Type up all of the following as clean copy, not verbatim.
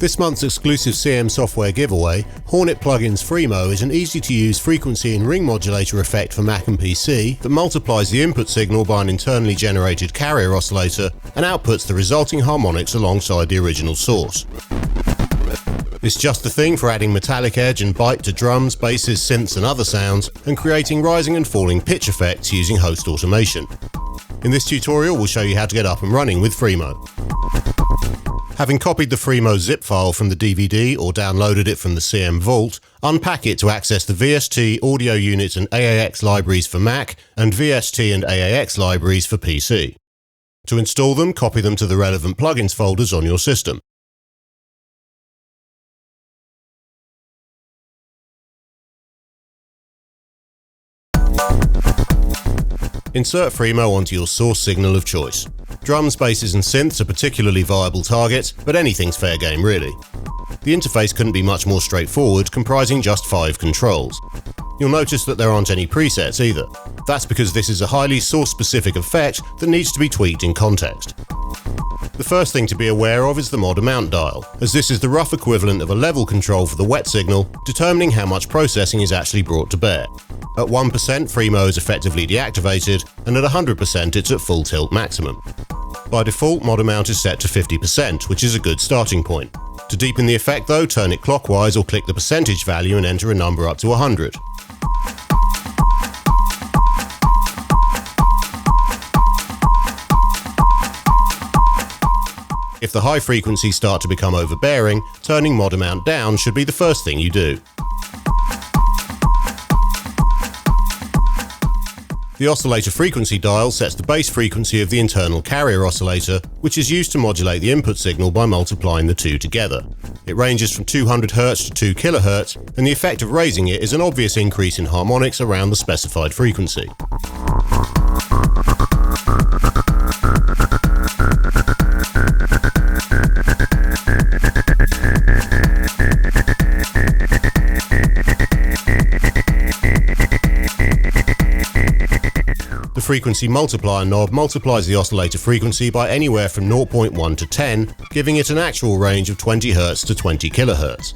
This month's exclusive CM software giveaway, HoRNet Plugins FreMo, is an easy-to-use frequency and ring modulator effect for Mac and PC that multiplies the input signal by an internally generated carrier oscillator and outputs the resulting harmonics alongside the original source. It's just the thing for adding metallic edge and bite to drums, basses, synths and other sounds, and creating rising and falling pitch effects using host automation. In this tutorial, we'll show you how to get up and running with FreMo. Having copied the FreMo zip file from the DVD or downloaded it from the CM Vault, unpack it to access the VST, audio unit and AAX libraries for Mac and VST and AAX libraries for PC. To install them, copy them to the relevant plugins folders on your system. Insert FreMo onto your source signal of choice. Drums, basses and synths are particularly viable targets, but anything's fair game really. The interface couldn't be much more straightforward, comprising just 5 controls. You'll notice that there aren't any presets either. That's because this is a highly source-specific effect that needs to be tweaked in context. The first thing to be aware of is the mod amount dial, as this is the rough equivalent of a level control for the wet signal, determining how much processing is actually brought to bear. At 1%, FreMo is effectively deactivated, and at 100% it's at full tilt maximum. By default, mod amount is set to 50%, which is a good starting point. To deepen the effect though, turn it clockwise or click the percentage value and enter a number up to 100. If the high frequencies start to become overbearing, turning mod amount down should be the first thing you do. The oscillator frequency dial sets the base frequency of the internal carrier oscillator, which is used to modulate the input signal by multiplying the two together. It ranges from 200 Hz to 2 kHz, and the effect of raising it is an obvious increase in harmonics around the specified frequency. The frequency multiplier knob multiplies the oscillator frequency by anywhere from 0.1 to 10, giving it an actual range of 20 Hz to 20 kHz.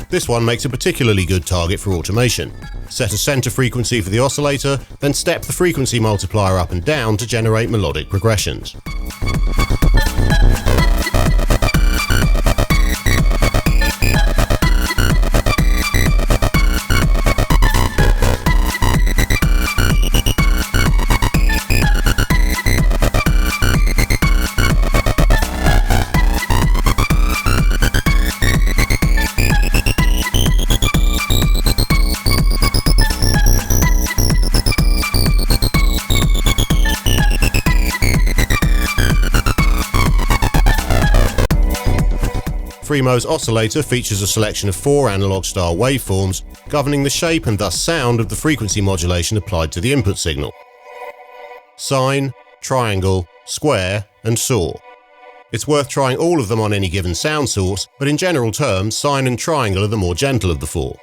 This one makes a particularly good target for automation. Set a center frequency for the oscillator, then step the frequency multiplier up and down to generate melodic progressions. FreMo's oscillator features a selection of 4 analog-style waveforms, governing the shape and thus sound of the frequency modulation applied to the input signal. Sine, triangle, square, and saw. It's worth trying all of them on any given sound source, but in general terms, sine and triangle are the more gentle of the 4.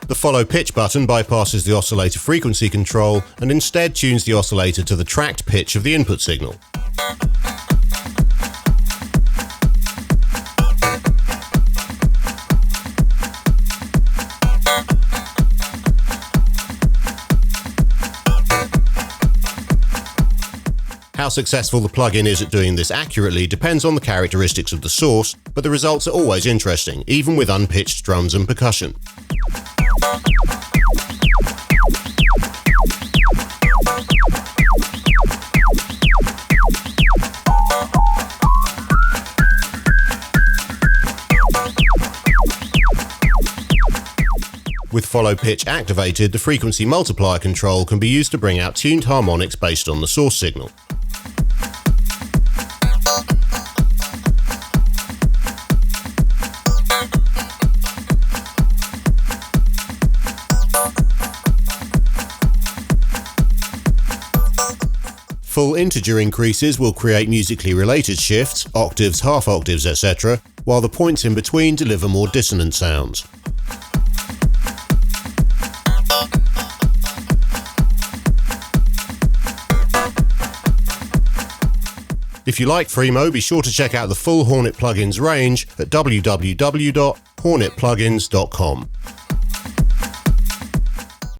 The follow pitch button bypasses the oscillator frequency control and instead tunes the oscillator to the tracked pitch of the input signal. How successful the plugin is at doing this accurately depends on the characteristics of the source, but the results are always interesting, even with unpitched drums and percussion. follow pitch activated, the frequency multiplier control can be used to bring out tuned harmonics based on the source signal. Full integer increases will create musically related shifts, octaves, half octaves, etc., while the points in between deliver more dissonant sounds. If you like FreMo, be sure to check out the full HoRNet plugins range at www.hornetplugins.com.